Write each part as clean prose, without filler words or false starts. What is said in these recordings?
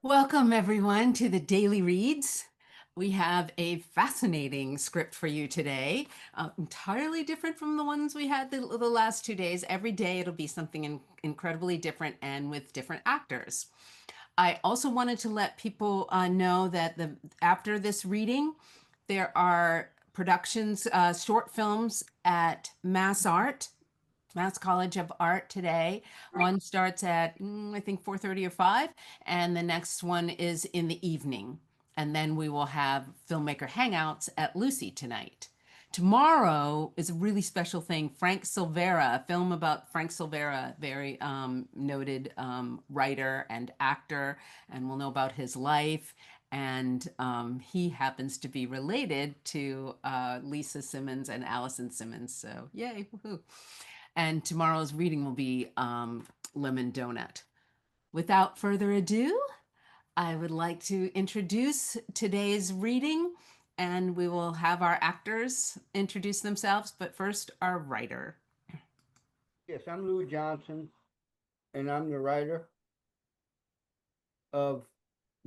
Welcome, everyone, to the Daily Reads. We have a fascinating script for you today, entirely different from the ones we had the last 2 days. Every day it'll be something incredibly different and with different actors. I also wanted to let people know that after this reading, there are productions, short films at Mass College of Art today. One starts at, I think 4:30 or 5, and the next one is in the evening. And then we will have filmmaker hangouts at Lucy tonight. Tomorrow is a really special thing. Frank Silvera, a film about Frank Silvera, very noted writer and actor, and we'll know about his life. And he happens to be related to Lisa Simmons and Allison Simmons. So yay, woohoo. And tomorrow's reading will be Lemon Donut. Without further ado, I would like to introduce today's reading, and we will have our actors introduce themselves, but first our writer. Yes, I'm Lou Johnson, and I'm the writer of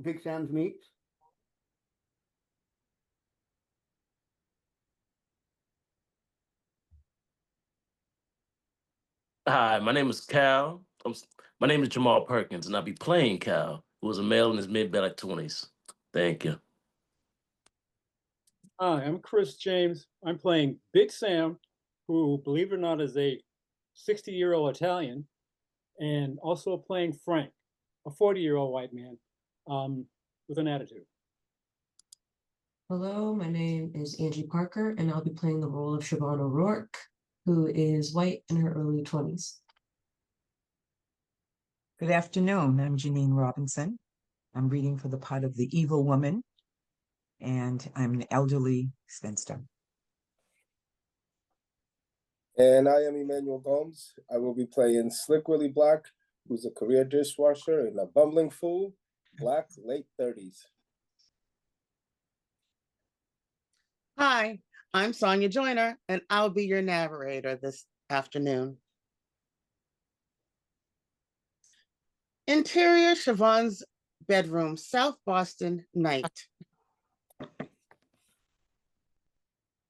Big Sam's Meats. Hi, my name is Cal. My name is Jamal Perkins, and I'll be playing Cal, who is a male in his mid-back 20s. Thank you. Hi, I'm Chris James. I'm playing Big Sam, who, believe it or not, is a 60-year-old Italian, and also playing Frank, a 40-year-old white man with an attitude. Hello, my name is Anjie Parker, and I'll be playing the role of Siobhan O'Rourke, who is white in her early 20s. Good afternoon. I'm Janine Robinson. I'm reading for the part of the evil woman, and I'm an elderly spinster. And I am Emanuel Gomes. I will be playing Slick Willie Black, who's a career dishwasher and a bumbling fool, Black, late 30s. Hi, I'm Sonya Joyner, and I'll be your narrator this afternoon. Interior Siobhan's bedroom, South Boston, night.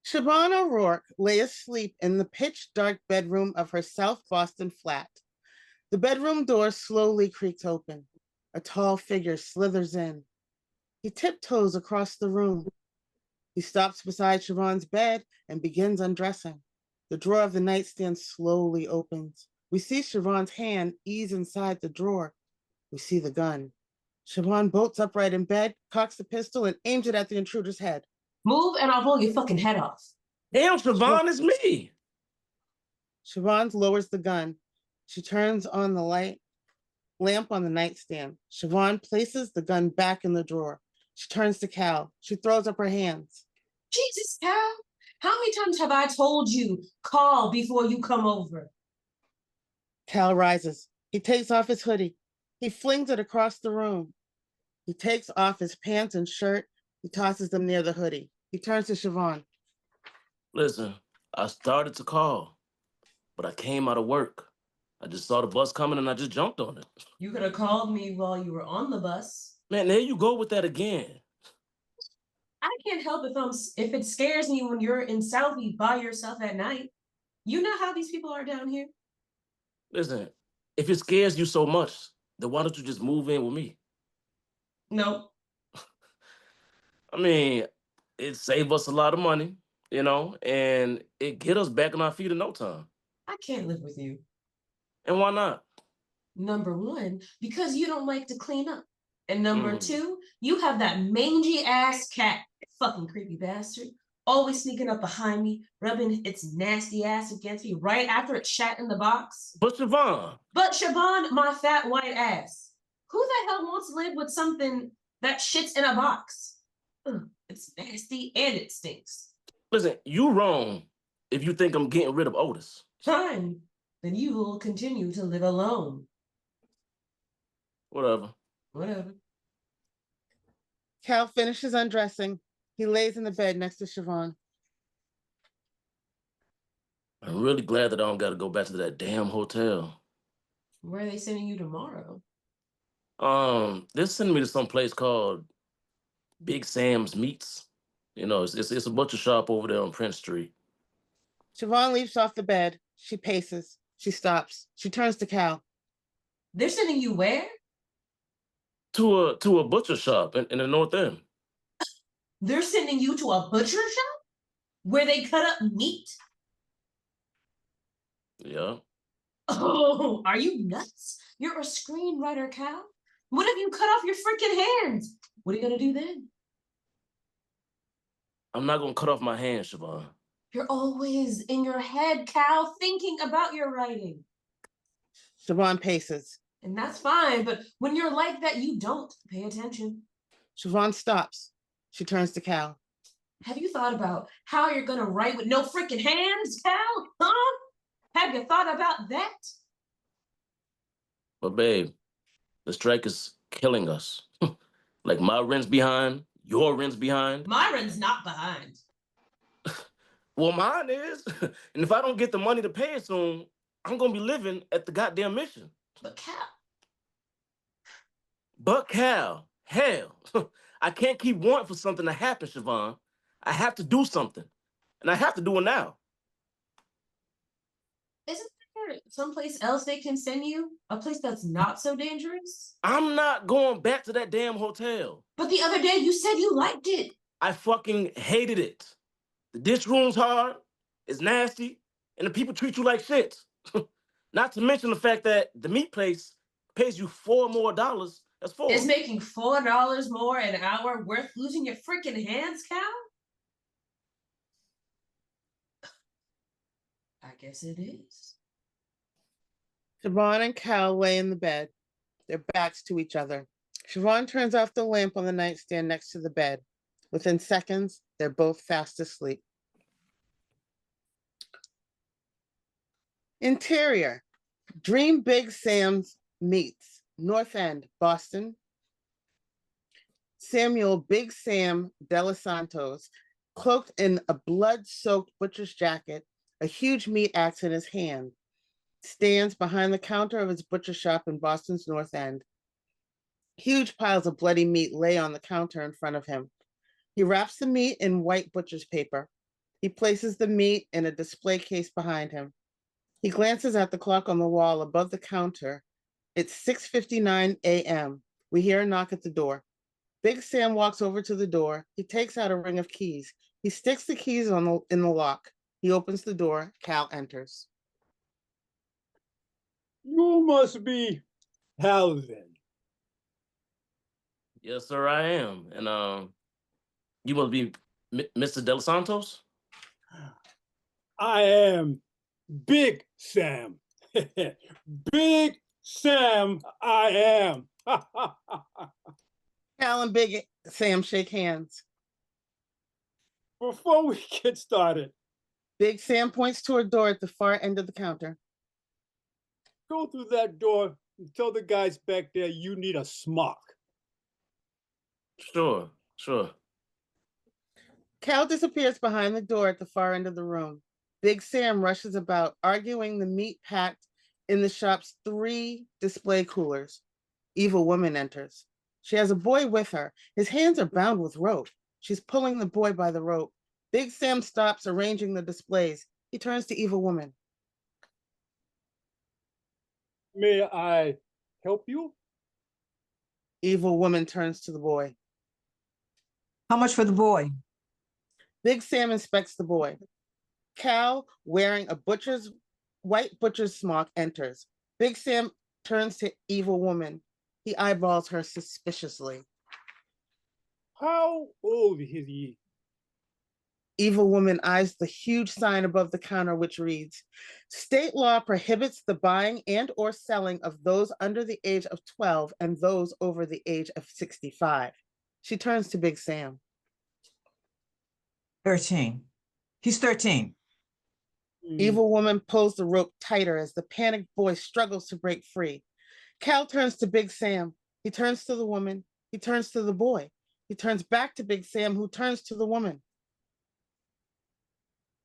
Siobhan O'Rourke lay asleep in the pitch-dark bedroom of her South Boston flat. The bedroom door slowly creaks open. A tall figure slithers in. He tiptoes across the room. He stops beside Siobhan's bed and begins undressing. The drawer of the nightstand slowly opens. We see Siobhan's hand ease inside the drawer. We see the gun. Siobhan bolts upright in bed, cocks the pistol, and aims it at the intruder's head. Move and I'll blow your fucking head off. Damn, Siobhan, it's me. Siobhan lowers the gun. She turns on the lamp on the nightstand. Siobhan places the gun back in the drawer. She turns to Cal. She throws up her hands. Jesus, Cal, how many times have I told you, call before you come over? Cal rises. He takes off his hoodie. He flings it across the room. He takes off his pants and shirt. He tosses them near the hoodie. He turns to Siobhan. Listen, I started to call, but I came out of work. I just saw the bus coming and I just jumped on it. You could have called me while you were on the bus. Man, there you go with that again. I can't help if it scares me when you're in Southie by yourself at night. You know how these people are down here? Listen, if it scares you so much, then why don't you just move in with me? No. I mean, it saved us a lot of money, and it get us back on our feet in no time. I can't live with you. And why not? Number one, because you don't like to clean up. And number two, you have that mangy ass cat, fucking creepy bastard, always sneaking up behind me, rubbing its nasty ass against me right after it shat in the box. But Siobhan, my fat white ass. Who the hell wants to live with something that shits in a box? Ugh, it's nasty and it stinks. Listen, you wrong if you think I'm getting rid of Otis. Fine, then you will continue to live alone. Whatever. Cal finishes undressing. He lays in the bed next to Siobhan. I'm really glad that I don't got to go back to that damn hotel. Where are they sending you tomorrow? They're sending me to some place called Big Sam's Meats. You know, it's a butcher shop over there on Prince Street. Siobhan leaps off the bed. She paces. She stops. She turns to Cal. They're sending you where? To a butcher shop in the North End. They're sending you to a butcher shop where they cut up meat? Yeah. Oh, are you nuts? You're a screenwriter, Cal. What if you cut off your freaking hands? What are you gonna do then? I'm not gonna cut off my hands, Siobhan. You're always in your head, Cal, thinking about your writing. Siobhan paces. And that's fine, but when you're like that, you don't pay attention. Siobhan stops. She turns to Cal. Have you thought about how you're gonna write with no freaking hands, Cal? Huh? Have you thought about that? But babe, the strike is killing us. Like my rent's behind, your rent's behind. Myron's not behind. Well, mine is. And if I don't get the money to pay it soon, I'm gonna be living at the goddamn mission. But Cal. But Cal, hell, I can't keep wanting for something to happen, Siobhan. I have to do something. And I have to do it now. Isn't there someplace else they can send you? A place that's not so dangerous? I'm not going back to that damn hotel. But the other day you said you liked it. I fucking hated it. The dish room's hard, it's nasty, and the people treat you like shit. Not to mention the fact that the meat place pays you $4 more. That's $4. Is making $4 more an hour worth losing your freaking hands, Cal? I guess it is. Siobhan and Cal lay in the bed, their backs to each other. Siobhan turns off the lamp on the nightstand next to the bed. Within seconds, they're both fast asleep. Interior, Dream Big Sam's Meats, North End, Boston. Samuel Big Sam De Los Santos, cloaked in a blood-soaked butcher's jacket, a huge meat axe in his hand, stands behind the counter of his butcher shop in Boston's North End. Huge piles of bloody meat lay on the counter in front of him. He wraps the meat in white butcher's paper. He places the meat in a display case behind him. He glances at the clock on the wall above the counter. It's 6:59 a.m. We hear a knock at the door. Big Sam walks over to the door. He takes out a ring of keys. He sticks the keys in the lock. He opens the door. Cal enters. You must be Hal then. Yes, sir, I am. And you must be Mr. De Los Santos? I am Big Sam. Big Sam, I am. Cal and Big Sam shake hands. Before we get started, Big Sam points to a door at the far end of the counter. go through that door and tell the guys back there you need a smock. Sure. Cal disappears behind the door at the far end of the room. Big Sam rushes about, arguing the meat packed in the shop's 3 display coolers. Evil woman enters. She has a boy with her. His hands are bound with rope. She's pulling the boy by the rope. Big Sam stops arranging the displays. He turns to Evil Woman. May I help you? Evil Woman turns to the boy. How much for the boy? Big Sam inspects the boy. Cal, wearing a white butcher's smock, enters. Big Sam turns to Evil Woman. He eyeballs her suspiciously. How old is he? Evil Woman eyes the huge sign above the counter, which reads, "State law prohibits the buying and or selling of those under the age of 12 and those over the age of 65. She turns to Big Sam. 13. He's 13. Evil Woman pulls the rope tighter as the panicked boy struggles to break free. Cal turns to Big Sam. He turns to the woman. He turns to the boy. He turns back to Big Sam, who turns to the woman.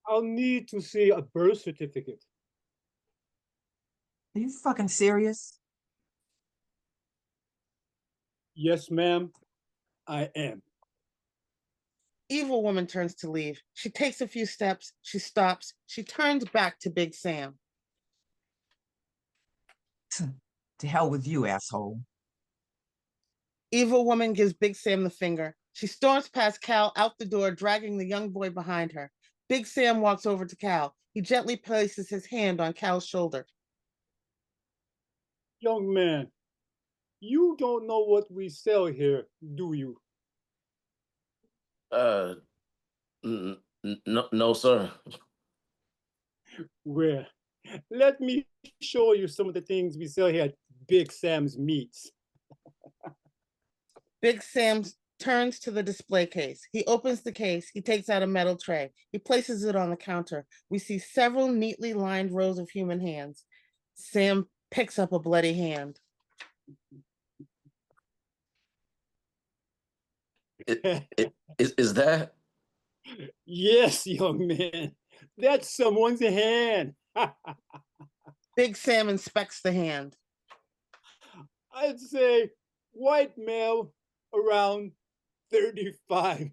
I'll need to see a birth certificate. Are you fucking serious? Yes, ma'am, I am. Evil woman turns to leave. She takes a few steps. She stops. She turns back to Big Sam. To hell with you, asshole. Evil woman gives Big Sam the finger. She storms past Cal out the door, dragging the young boy behind her. Big Sam walks over to Cal. He gently places his hand on Cal's shoulder. Young man, you don't know what we sell here, do you? No, sir. Well, let me show you some of the things we sell here at Big Sam's Meats. Big Sam turns to the display case. He opens the case. He takes out a metal tray. He places it on the counter. We see several neatly lined rows of human hands. Sam picks up a bloody hand. Is that? Yes, young man, that's someone's hand. Big Sam inspects the hand. I'd say white male around 35.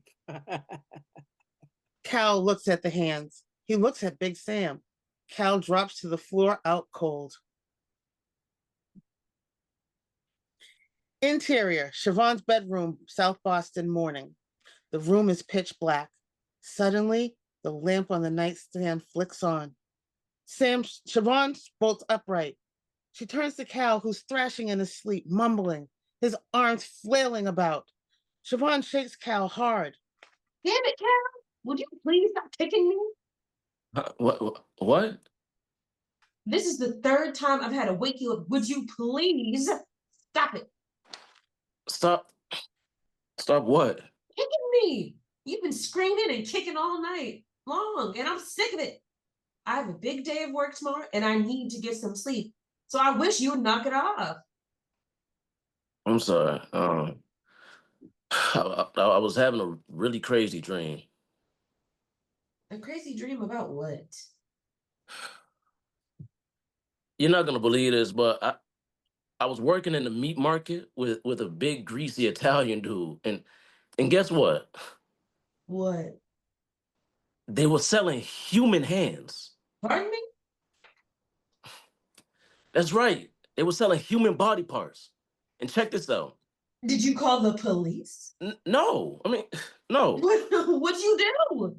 Cal looks at the hands. He looks at Big Sam. Cal drops to the floor out cold. Interior, Siobhan's bedroom, South Boston, morning. The room is pitch black. Suddenly, the lamp on the nightstand flicks on. Siobhan bolts upright. She turns to Cal, who's thrashing in his sleep, mumbling, his arms flailing about. Siobhan shakes Cal hard. Damn it, Cal. Would you please stop kicking me? What? This is the third time I've had to wake you up. Would you please stop it? Stop what? Kicking me. You've been screaming and kicking all night long, and I'm sick of it. I have a big day of work tomorrow, and I need to get some sleep. So I wish you would knock it off. I'm sorry. I was having a really crazy dream. A crazy dream about what? You're not gonna believe this, but I was working in the meat market with a big greasy Italian dude, and guess what? What? They were selling human hands. Pardon me? That's right. They were selling human body parts. And check this out. Did you call the police? No, I mean, no. What'd you do?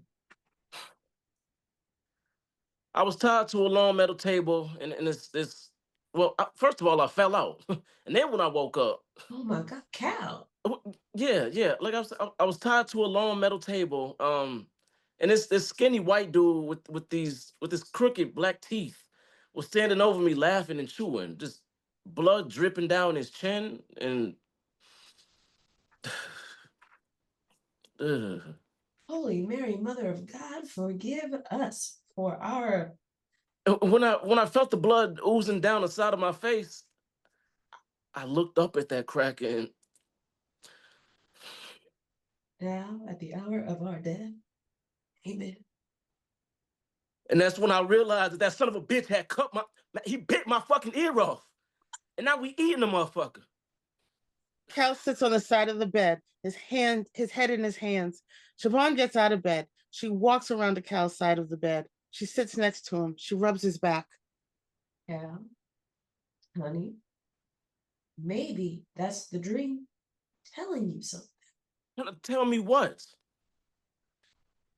I was tied to a long metal table, and this. Well, first of all, I fell out, and then when I woke up, Oh my God, Cal. yeah, like I was tied to a long metal table, and this skinny white dude with this crooked black teeth was standing over me, laughing and chewing, just blood dripping down his chin, and Holy Mary, Mother of God, forgive us for our. when I felt the blood oozing down the side of my face, I looked up at that crack and Now, at the hour of our death. Amen. and that's when I realized that son of a bitch had he bit my fucking ear off, and now we eating the motherfucker. Cal sits on the side of the bed, his head in his hands. Siobhan gets out of bed. She walks around to Cal's side of the bed. She sits next to him. She rubs his back. Cal, honey, maybe that's the dream telling you something. Tell me what?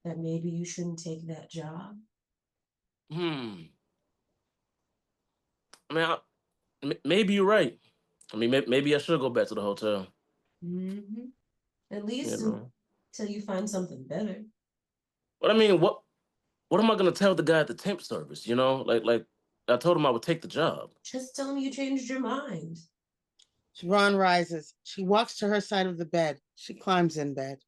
That maybe you shouldn't take that job. I mean, maybe you're right. I mean, maybe I should go back to the hotel. Mm-hmm. At least until you find something better. But I mean, what am I gonna tell the guy at the temp service? You know, like I told him I would take the job. Just tell him you changed your mind. Siobhan rises. She walks to her side of the bed. She climbs in bed.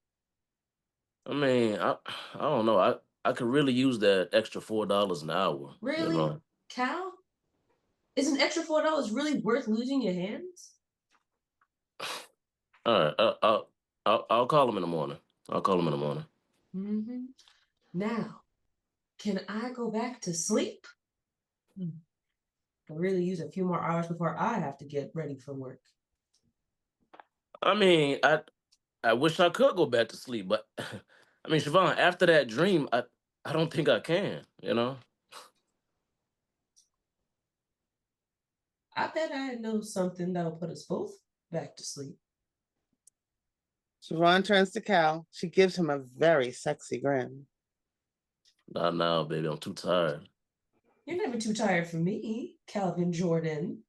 I mean, I don't know. I could really use that extra $4 an hour. Really? You know? Cal? Is an extra $4 really worth losing your hands? All right, I'll call him in the morning. I'll call him in the morning. Mm-hmm. Now, can I go back to sleep? I really use a few more hours before I have to get ready for work. I mean, I wish I could go back to sleep, but I mean, Siobhan, after that dream, I don't think I can, you know? I bet I know something that'll put us both back to sleep. Siobhan turns to Cal. She gives him a very sexy grin. Not now, baby. I'm too tired. You're never too tired for me, Calvin Jordan.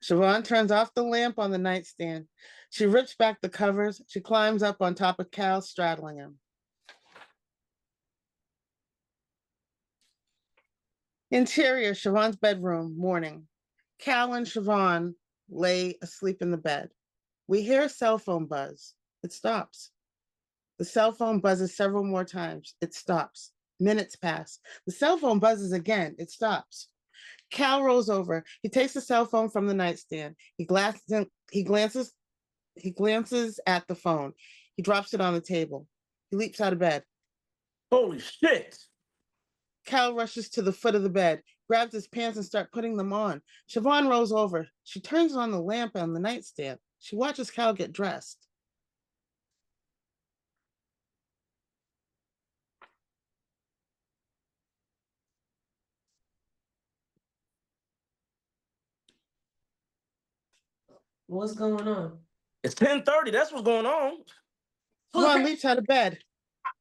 Siobhan turns off the lamp on the nightstand. She rips back the covers. She climbs up on top of Cal, straddling him. Interior, Siobhan's bedroom, morning. Cal and Siobhan lay asleep in the bed. We hear a cell phone buzz. It stops. The cell phone buzzes several more times. It stops. Minutes pass. The cell phone buzzes again. It stops. Cal rolls over. He takes the cell phone from the nightstand. He glances at the phone. He drops it on the table. He leaps out of bed. Holy shit! Cal rushes to the foot of the bed, grabs his pants and starts putting them on. Siobhan rolls over. She turns on the lamp on the nightstand. She watches Cal get dressed. What's going on? It's 10:30. That's what's going on. Siobhan leaps out of bed.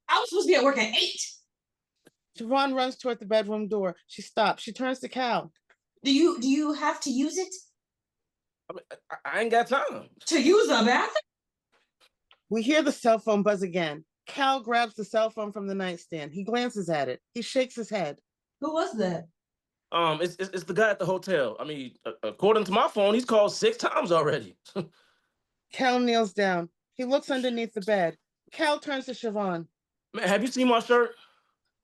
I was supposed to be at work at 8. Siobhan runs toward the bedroom door. She stops. She turns to Cal. Do you have to use it? I mean, I ain't got time. To use the bathroom? We hear the cell phone buzz again. Cal grabs the cell phone from the nightstand. He glances at it. He shakes his head. Who was that? It's the guy at the hotel. I mean, according to my phone, he's called 6 times already. Cal kneels down. He looks underneath the bed. Cal turns to Siobhan. Man, have you seen my shirt?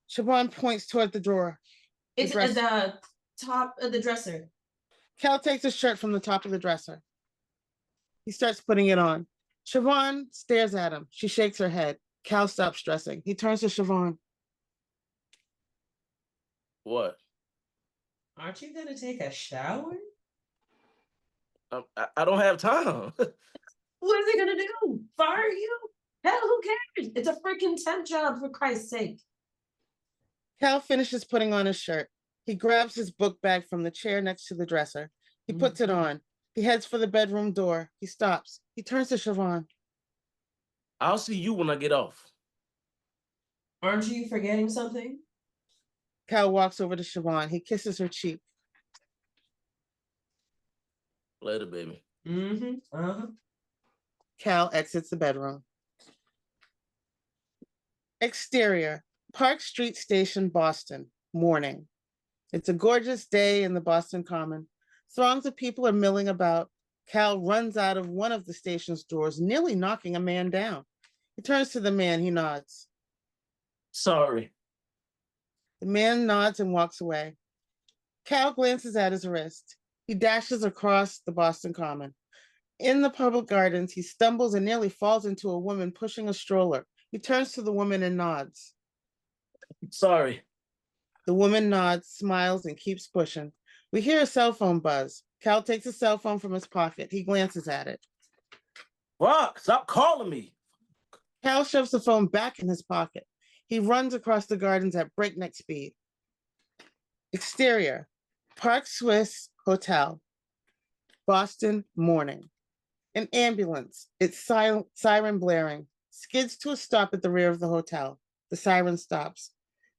Siobhan points toward the drawer. It's at the top of the dresser. Cal takes his shirt from the top of the dresser. He starts putting it on. Siobhan stares at him. She shakes her head. Cal stops dressing. He turns to Siobhan. What? Aren't you gonna take a shower? I don't have time. What is he gonna do? Fire you? Hell, who cares? It's a freaking temp job, for Christ's sake. Cal finishes putting on his shirt. He grabs his book bag from the chair next to the dresser. He puts it on. He heads for the bedroom door. He stops. He turns to Siobhan. I'll see you when I get off. Aren't you forgetting something? Cal walks over to Siobhan. He kisses her cheek. Later, baby. Cal exits the bedroom. Exterior, Park Street Station, Boston, morning. It's a gorgeous day in the Boston Common. Throngs of people are milling about. Cal runs out of one of the station's doors, nearly knocking a man down. He turns to the man. He nods. Sorry. The man nods and walks away. Cal glances at his wrist. He dashes across the Boston Common. In the public gardens, he stumbles and nearly falls into a woman pushing a stroller. He turns to the woman and nods. Sorry. The woman nods, smiles, and keeps pushing. We hear a cell phone buzz. Cal takes a cell phone from his pocket. He glances at it. Rock, stop calling me. Cal shoves the phone back in his pocket. He runs across the gardens at breakneck speed. Exterior, Park Swiss Hotel, Boston, morning. An ambulance, its siren blaring, skids to a stop at the rear of the hotel. The siren stops.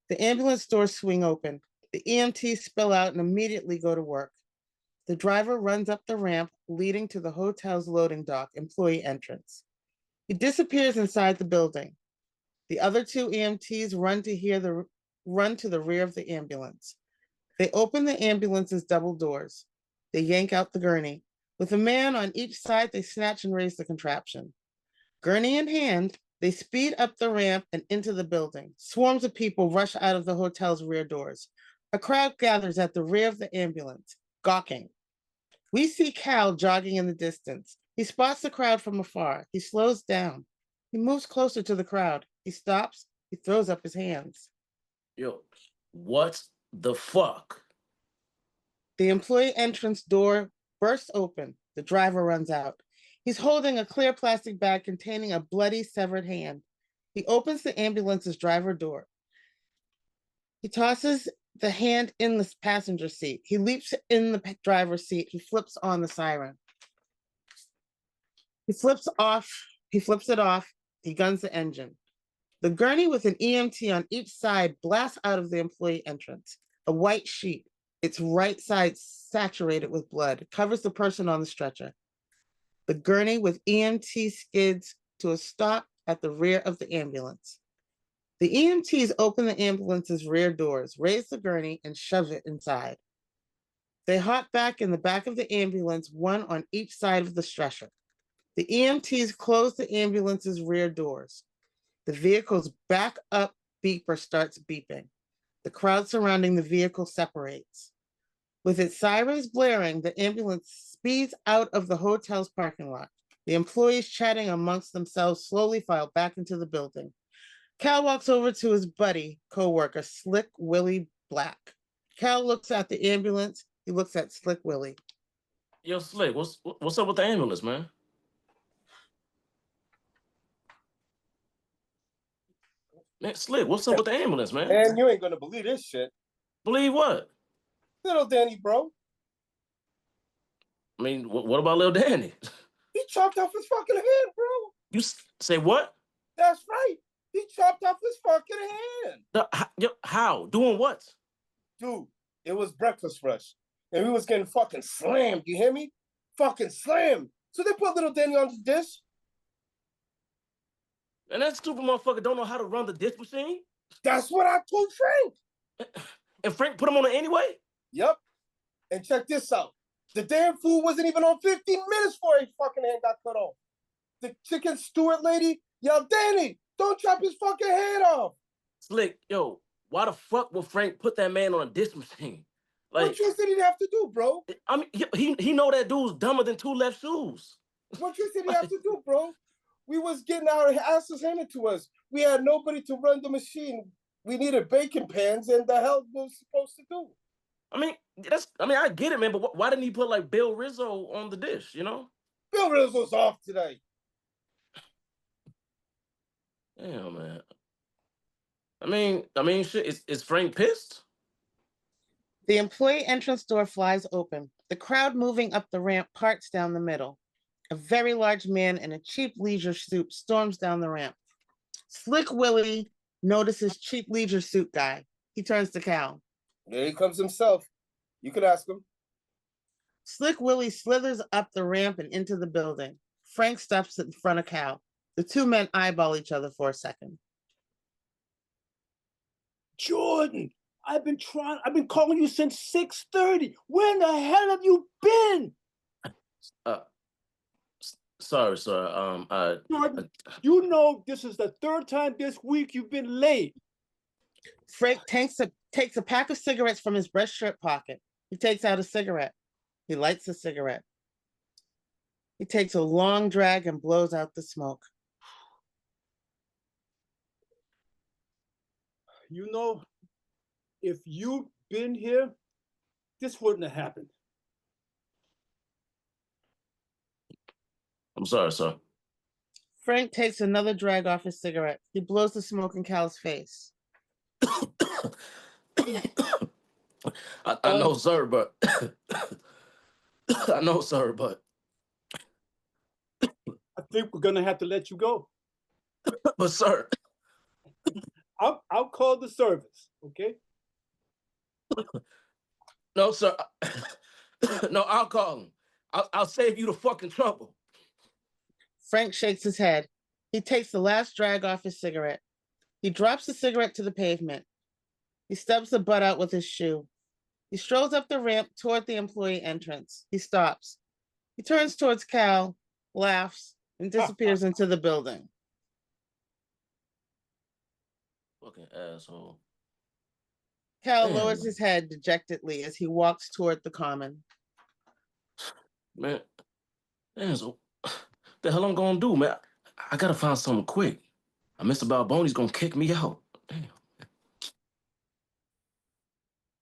The ambulance doors swing open. The EMTs spill out and immediately go to work. The driver runs up the ramp leading to the hotel's loading dock, employee entrance. He disappears inside the building. The other 2 EMTs run to the rear of the ambulance. They open the ambulance's double doors. They yank out the gurney. With a man on each side, they snatch and raise the contraption. Gurney in hand, they speed up the ramp and into the building. Swarms of people rush out of the hotel's rear doors. A crowd gathers at the rear of the ambulance, gawking. We see Cal jogging in the distance. He spots the crowd from afar. He slows down. He moves closer to the crowd. He stops. He throws up his hands. Yo, what the fuck? The employee entrance door bursts open. The driver runs out. He's holding a clear plastic bag containing a bloody, severed hand. He opens the ambulance's driver door. He tosses the hand in the passenger seat. He leaps in the driver's seat. He flips on the siren. He flips it off. He guns the engine. The gurney with an EMT on each side blasts out of the employee entrance. A white sheet, its right side saturated with blood, covers the person on the stretcher. The gurney with EMT skids to a stop at the rear of the ambulance. The EMTs open the ambulance's rear doors, raise the gurney, and shove it inside. They hop back in the back of the ambulance, one on each side of the stretcher. The EMTs close the ambulance's rear doors. The vehicle's back up beeper starts beeping. The crowd surrounding the vehicle separates. With its sirens blaring, the ambulance speeds out of the hotel's parking lot. The employees chatting amongst themselves slowly file back into the building. Cal walks over to his buddy, co-worker, Slick Willie Black. Cal looks at the ambulance. He looks at Slick Willie. Yo, Slick, what's up with the ambulance, man? Man, Slick, what's up with the ambulance, man? Man, you ain't gonna believe this shit. Believe what? Little Danny, bro. I mean, what about little Danny? He chopped off his fucking hand, bro. You say what? That's right. He chopped off his fucking hand. How? Doing what? Dude, it was breakfast rush. And we was getting fucking slammed, you hear me? Fucking slammed. So they put little Danny on the dish. And that stupid motherfucker don't know how to run the dish machine? That's what I told Frank. And Frank put him on it anyway? Yep. And check this out. The damn food wasn't even on 15 minutes before his fucking hand got cut off. The chicken steward lady yelled, Danny, don't chop his fucking head off. Slick, yo, why the fuck would Frank put that man on a dish machine? Like, what you said he'd have to do, bro? I mean, he know that dude's dumber than two left shoes. What you said he'd have to do, bro? We was getting our asses handed to us. We had nobody to run the machine. We needed bacon pans, and the hell was supposed to do? I mean, I get it, man, but why didn't he put like Bill Rizzo on the dish, you know? Bill Rizzo's off today. Damn, man. I mean, shit, is Frank pissed? The employee entrance door flies open. The crowd moving up the ramp parts down the middle. A very large man in a cheap leisure suit storms down the ramp. Slick Willie notices cheap leisure suit guy. He turns to Cal. There he comes himself. You could ask him. Slick Willie slithers up the ramp and into the building. Frank stops in front of Cal. The two men eyeball each other for a second. Jordan, I've been calling you since 6:30. Where in the hell have you been? Sorry, sir. Jordan, you know this is the third time this week you've been late. Frank takes a pack of cigarettes from his breast shirt pocket. He takes out a cigarette. He lights the cigarette. He takes a long drag and blows out the smoke. You know, if you'd been here, this wouldn't have happened. I'm sorry, sir. Frank takes another drag off his cigarette. He blows the smoke in Cal's face. I know, sir, but I know, sir, but I think we're gonna have to let you go. but sir, I'll call the service, okay? no, sir. No, I'll call him. I'll save you the fucking trouble. Frank shakes his head. He takes the last drag off his cigarette. He drops the cigarette to the pavement. He stubs the butt out with his shoe. He strolls up the ramp toward the employee entrance. He stops. He turns towards Cal, laughs, and disappears into the building. Fucking asshole. Cal lowers his head dejectedly as he walks toward the common. Man, so the hell I'm gonna do, man? I gotta find something quick. Mr. Balbone's gonna kick me out. Damn.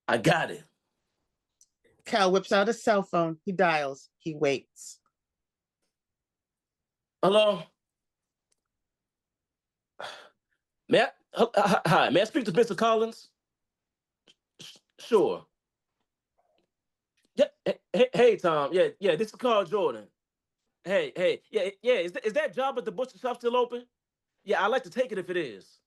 I got it. Cal whips out his cell phone. He dials. He waits. Hello? Hi, may I speak to Mr. Collins? Sure. Yeah, hey, Tom. Yeah, this is Carl Jordan. Hey, yeah. Is that job at the butcher shop still open? Yeah, I'd like to take it if it is.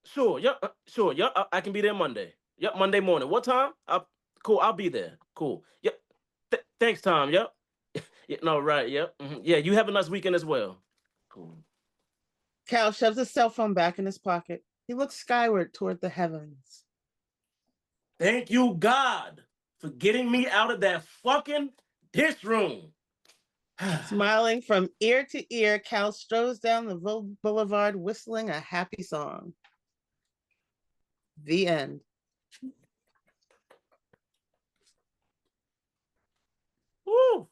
Sure, sure. Yep, I can be there Monday. Yep, Monday morning. What time? Cool, I'll be there. Cool. Yep. Thanks, Tom. Yep. Yeah, no, right. Yep. Yeah, you have a nice weekend as well. Cool. Cal shoves his cell phone back in his pocket. He looks skyward toward the heavens. Thank you, God, for getting me out of that fucking dish room. Smiling from ear to ear, Cal strolls down the boulevard whistling a happy song. The end. Woo!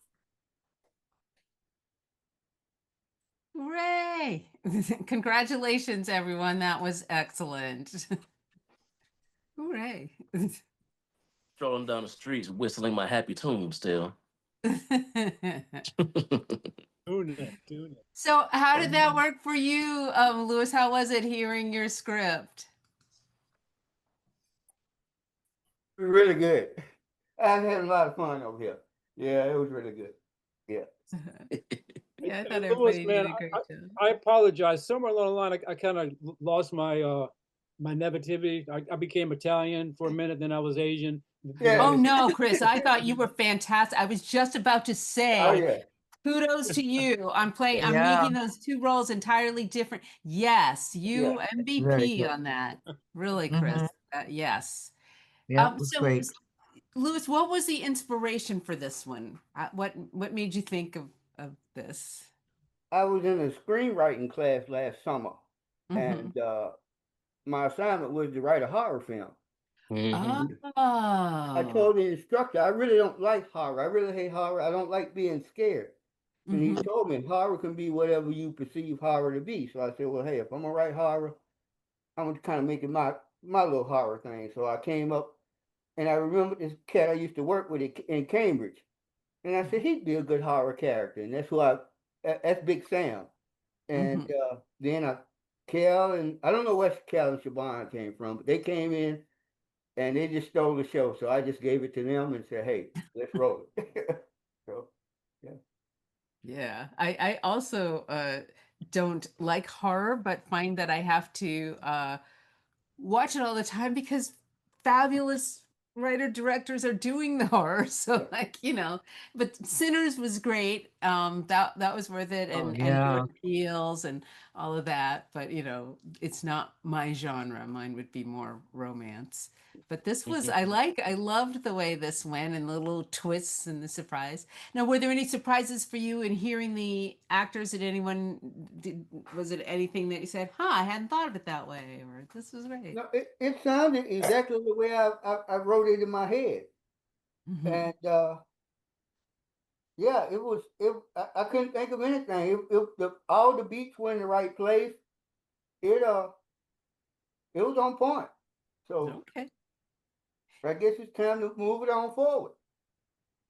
Hooray! Congratulations, everyone. That was excellent. Hooray. Strolling down the streets, whistling my happy tune still. Doing it. So how did that work for you, Louis? How was it hearing your script? Really good. I had a lot of fun over here. Yeah, it was really good. Yeah. Yeah, I Hey, thought Louis, everybody man, did a great job. I apologize. Somewhere along the line, I kind of lost my my nativity. I became Italian for a minute, then I was Asian. Yeah. Oh no, Chris, I thought you were fantastic. I was just about to say, Oh yeah. kudos to you. I'm Yeah. making those two roles entirely different. Yes, you Yeah. Very MVP good. on that. Really, Chris. Yes. Yeah, it was So great. Louis, what was the inspiration for this one? What made you think of this? I was in a screenwriting class last summer, Mhm. and my assignment was to write a horror film. Mhm. I Oh. told the instructor, I really don't like horror. I really hate horror. I don't like being scared. And he Mhm. told me horror can be whatever you perceive horror to be. So I said, well, hey, if I'm gonna write horror, I'm gonna kind of make it my little horror thing. So I came up, and I remember this cat I used to work with in Cambridge, and I said he'd be a good horror character, and that's Big Sam. And Mhm. then Cal, and I don't know where Cal and Siobhan came from, but they came in and they just stole the show. So I just gave it to them and said, hey, let's roll it. So yeah. Yeah. I also don't like horror, but find that I have to watch it all the time because fabulous writer directors are doing the horror. So like, but Sinners was great. That was worth it. Oh, And yeah. Jordan Peele's and all of that. But it's not my genre. Mine would be more romance. But this was, I loved the way this went and the little twists and the surprise. Now, were there any surprises for you in hearing the actors? Was it anything that you said, I hadn't thought of it that way, or this was great? No, it sounded exactly the way I wrote it in my head. Mhm. And yeah, I couldn't think of anything. All the beats were in the right place. It was on point. So Okay. I guess it's time to move it on forward.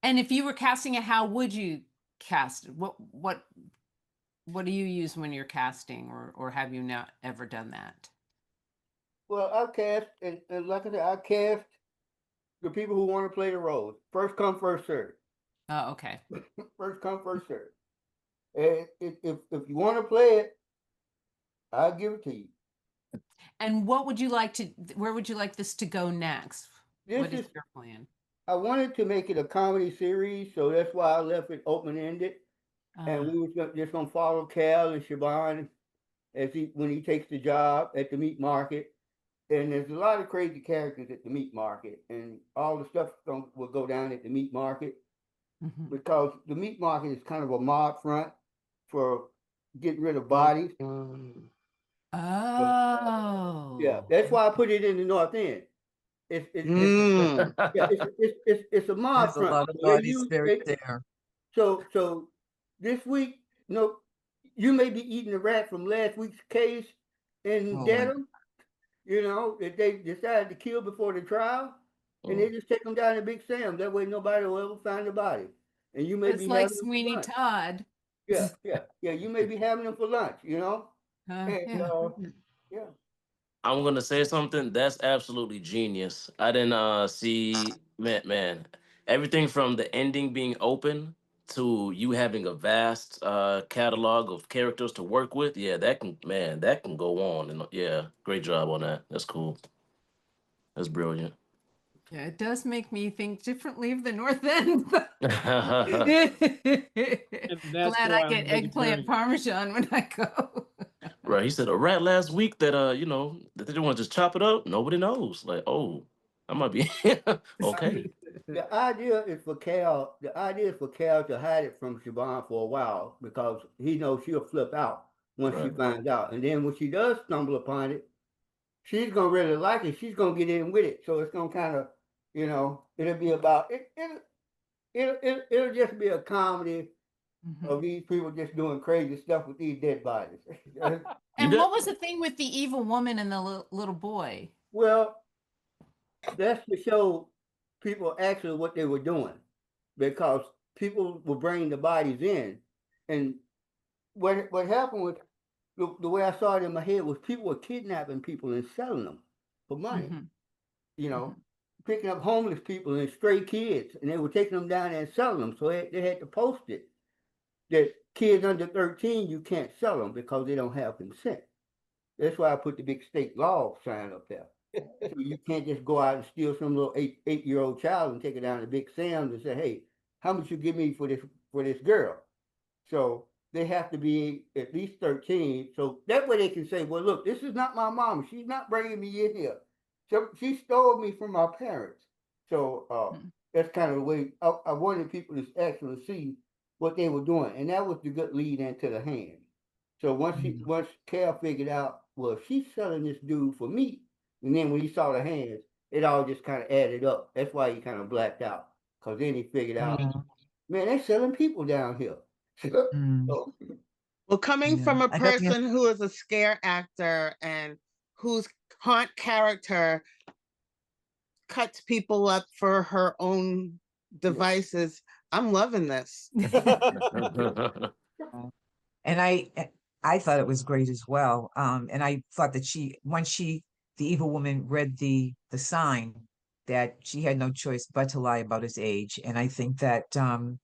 And if you were casting it, how would you cast it? What do you use when you're casting, or have you not ever done that? Well, I cast, and like I said, I cast the people who want to play the roles. First come, first serve. Oh, okay. First come, first serve. And if you want to play it, I'll give it to you. And where would you like this to go next? What is your plan? I wanted to make it a comedy series, so that's why I left it open ended. And we was just gonna follow Cal and Siobhan when he takes the job at the meat market. And there's a lot of crazy characters at the meat market, and all the stuff will go down at the meat market because the meat market is kind of a mob front for getting rid of bodies. Oh. Yeah, that's why I put it in the North End. It's it's a mob There's a front. lot of So they bodies buried there. So this week, you may be eating a rat from last week's case in Oh, my Dedham. That they decided to kill before the trial, and they just take them down to Big Sam. That way, nobody will ever find the body, and you may It's be like having Sweeney fun. Todd. Yeah. You may be having them for lunch, you know? And, Yeah. yeah. I'm gonna say something that's absolutely genius. I didn't see man, everything from the ending being open to you having a vast catalog of characters to work with. Yeah, that can go on, and yeah, great job on that. That's cool. That's brilliant. Yeah, it does make me think differently of the North End. And that's Glad I why get I'm eggplant vegetarian. parmesan when I go. Right, he said a rat last week that that they didn't want to just chop it up. Nobody knows. Like, oh, I might be okay. The idea is for Cal. The idea is for Cal to hide it from Siobhan for a while because he knows she'll flip out once she Right. finds out, and then when she does stumble upon it, she's gonna really like it. She's gonna get in with it. So it's gonna kind of, it'll be about it. It'll just be a comedy of these people just doing crazy stuff with these dead bodies. You And got what was the thing with the evil woman and the little boy? Well, that's to show people actually what they were doing because people were bringing the bodies in, and what happened was the way I saw it in my head was people were kidnapping people and selling them for money. You know, picking up homeless people and stray kids, and they were taking them down there and selling them. So they had to post it that kids under 13 you can't sell them because they don't have consent. That's why I put the big state law sign up there. So you can't just go out and steal some little eight-year-old child and take it down to Big Sam's and say, "Hey, how much you give me for this girl?" So they have to be at least 13. So that way they can say, "Well, look, this is not my mom. She's not bringing me in here. So she stole me from my parents." So that's kind of the way I wanted people to actually see what they were doing, and that was the good lead into the hand. So once Cal figured out, well, she's selling this dude for meat, and then when he saw the hands, it all just kind of added up. That's why he kind of blacked out, because then he figured out, man, they're selling people down here. So, Well, coming Yeah. from a I thought the person who is a scare actor and whose haunt character cuts people up for her own devices, I'm loving this. and I thought it was great as well. And I thought that the evil woman read the sign, that she had no choice but to lie about his age. And I think that the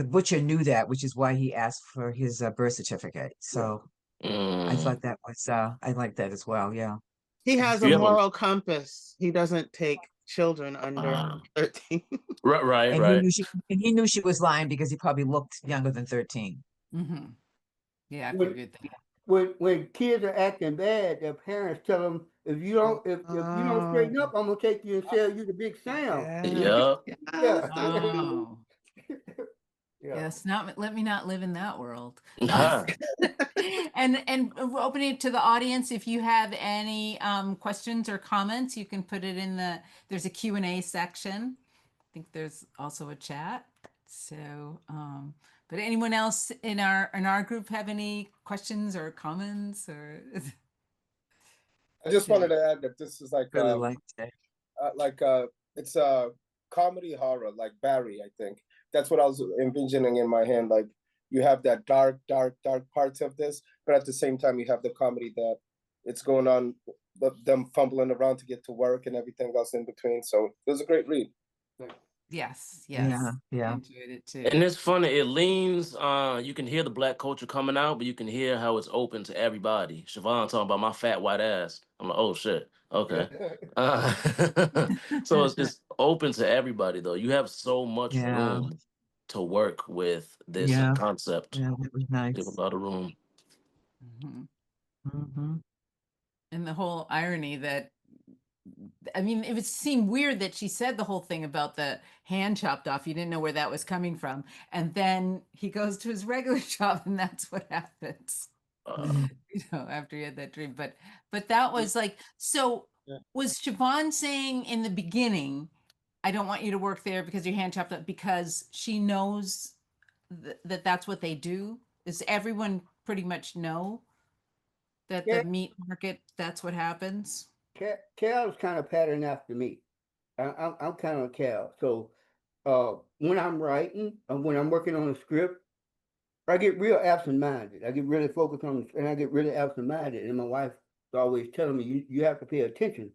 butcher knew that, which is why he asked for his birth certificate. So I thought that was I like that as well. Yeah. He has a You have a moral compass. He doesn't take children under 13. right, And right. he knew she was lying because he probably looked younger than 13. Yeah, I when, figured that. when kids are acting bad, their parents tell them, if you don't straighten up, I'm gonna take you and sell you to Big Sam. Yeah. Yeah. Oh. Yeah. Yes, let me not live in that world. Ah. And we're opening it to the audience. If you have any questions or comments, you can put it in there's a Q&A section. I think there's also a chat. So, but anyone else in our group have any questions or comments or? I just wanted to add that this is Really liked it. it's a comedy horror, like Barry, I think. That's what I was envisioning in my hand. Like you have that dark parts of this, but at the same time you have the comedy that it's going on, them fumbling around to get to work and everything else in between. So it was a great read. Yes. Yeah. I enjoyed it too. And it's funny, it leans, you can hear the black culture coming out, but you can hear how it's open to everybody. Siobhan talking about my fat white ass. I'm like, oh shit, okay. So it's open to everybody though. You have so much Yeah. room to work with this Yeah. concept. Yeah, that was You have a nice. lot of room. And the whole irony that, I mean, it would seem weird that she said the whole thing about the hand chopped off. You didn't know where that was coming from. And then he goes to his regular job and that's what happens. After he had that dream. But that was like, so was Siobhan saying in the beginning, I don't want you to work there because your hand chopped up, because she knows that that's what they do? Does everyone pretty much know that the meat market, that's what happens? Cal's kind of patterned after me. I'm kind of Cal. So when I'm writing, when I'm working on a script, I get real absent-minded. I get really focused on, and I get really absent-minded. And my wife is always telling me, you have to pay attention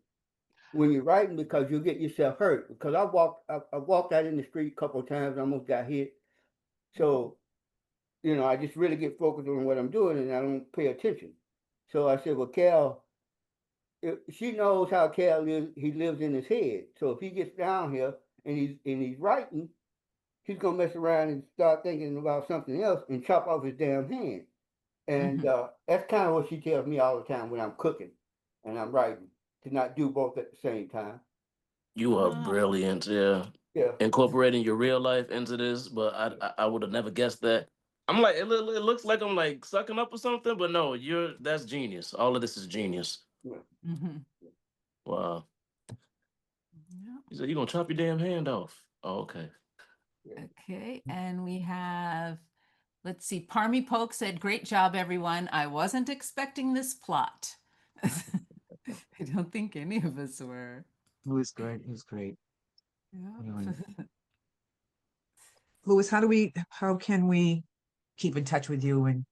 when you're writing because you'll get yourself hurt. Because I walked out in the street a couple of times, almost got hit. So, I just really get focused on what I'm doing and I don't pay attention. So I said, well, Cal, she knows how Cal lives. He lives in his head. So if he gets down here and he's writing, he's gonna mess around and start thinking about something else and chop off his damn hand. And that's kind of what she tells me all the time when I'm cooking and I'm writing, to not do both at the same time. You are brilliant, yeah. Yeah. Incorporating your real life into this, but I would have never guessed that. I'm like, it looks like I'm like sucking up or something, but no, that's genius. All of this is genius. Yeah. Wow. Yeah. He said, "You gonna chop your damn hand off?" Oh, okay. Okay, and we have, let's see, Parmy Poke said, "Great job, everyone. I wasn't expecting this plot." I don't think any of us were. It was great. It was great. Yeah. Really. Louis, how can we keep in touch with you and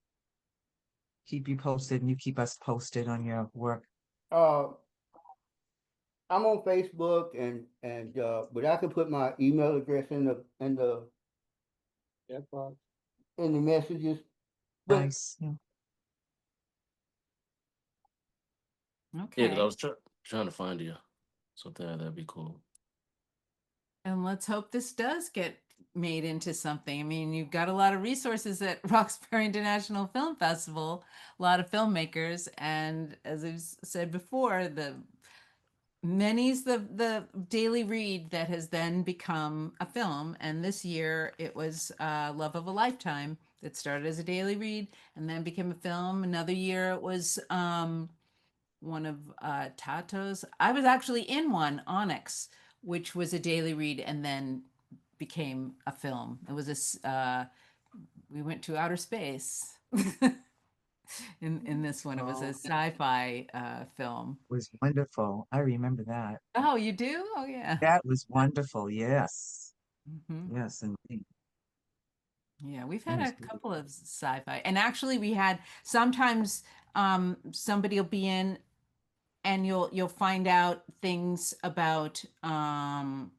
keep you posted and you keep us posted on your work? I'm on Facebook but I can put my email address in the messages. But Nice. Yeah. Yeah, Okay. because I was trying to find you. So that'd be cool. And let's hope this does get made into something. I mean, you've got a lot of resources at Roxbury International Film Festival, a lot of filmmakers, and as I've said before, many's the daily read that has then become a film. And this year it was Love of a Lifetime that started as a daily read and then became a film. Another year it was one of Tato's. I was actually in one, Onyx, which was a daily read and then became a film. It was we went to outer space. In this one, it was a sci-fi film. It was wonderful. I remember that. Oh, you do? Oh, yeah. That was wonderful. Yes. Yes, indeed. Yeah, we've had a couple of sci-fi, and actually we had sometimes somebody will be in and you'll find out things about from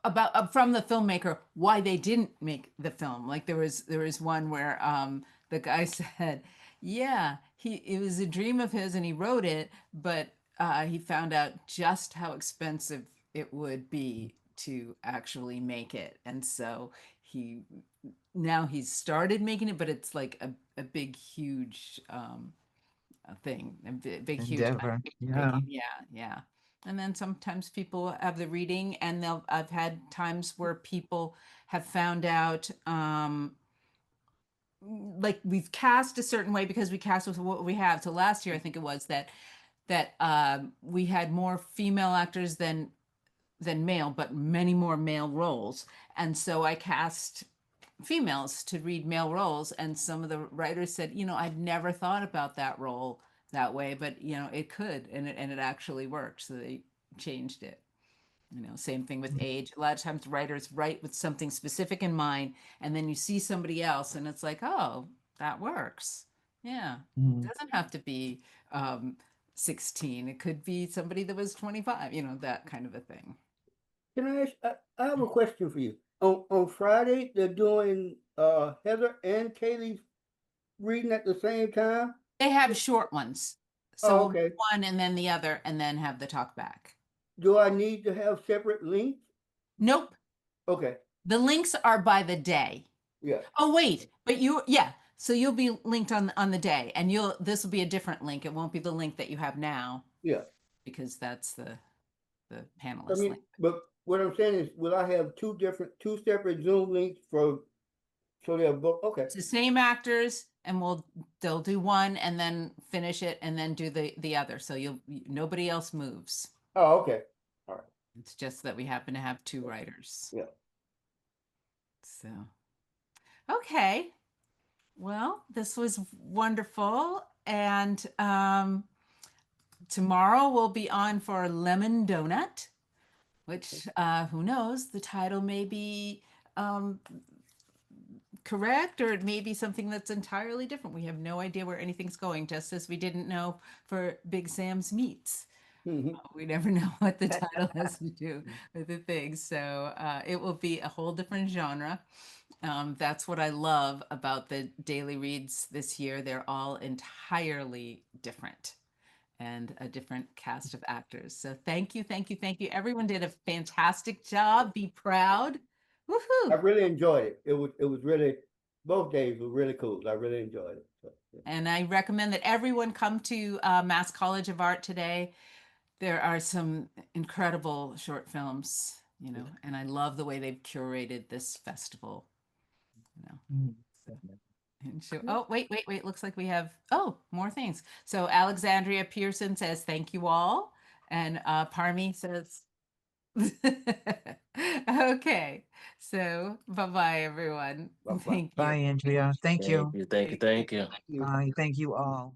the filmmaker why they didn't make the film. Like there was one where the guy said, yeah, it was a dream of his and he wrote it, but he found out just how expensive it would be to actually make it, and so now he's started making it, but it's like a big huge thing, a big huge Endeavor. Yeah. yeah. And then sometimes people have the reading, and I've had times where people have found out like we've cast a certain way because we cast with what we have. So last year I think it was that we had more female actors than male, but many more male roles. And so I cast females to read male roles, and some of the writers said, I'd never thought about that role that way, but it could, and it actually worked. So they changed it. Same thing with age. A lot of times writers write with something specific in mind, and then you see somebody else and it's like, oh, that works. Yeah. It doesn't have to be 16. It could be somebody that was 25, that kind of a thing. Can I ask, I have a question for you. On Friday, they're doing Heather and Kaylee's reading at the same time? They have short ones. So okay. One and then the other, and then have the talk back. Do I need to have separate links? Nope. Okay. The links are by the day. Yeah. Oh, wait, but so you'll be linked on the day, and this will be a different link. It won't be the link that you have now. Yeah. Because that's the panelist link. But what I'm saying is, will I have two separate Zoom links so they're both okay? It's the same actors, and they'll do one and then finish it and then do the other. So nobody else moves. Oh, okay. All right. It's just that we happen to have two writers. Yeah. So, okay. Well, this was wonderful. And tomorrow we'll be on for Lemon Donut, which who knows, the title may be correct, or it may be something that's entirely different. We have no idea where anything's going, just as we didn't know for Big Sam's Meats. We never know what the title has to do with the thing. So it will be a whole different genre. That's what I love about the daily reads this year. They're all entirely different and a different cast of actors. So thank you, thank you, thank you. Everyone did a fantastic job. Be proud. I Woohoo! really enjoyed it. It was really, both days were really cool. I really enjoyed it. So, yeah. And I recommend that everyone come to Mass College of Art today. There are some incredible short films, you know, and I love the way they've curated this festival. You know. And so, oh, wait. Looks like we have, more things. So Alexandria Pearson says, thank you all. And Parmi says, okay. So bye-bye, everyone. Bye-bye. Thank you. Bye, Andrea. Thank you. Thank you. Thank you. Bye. Thank you all.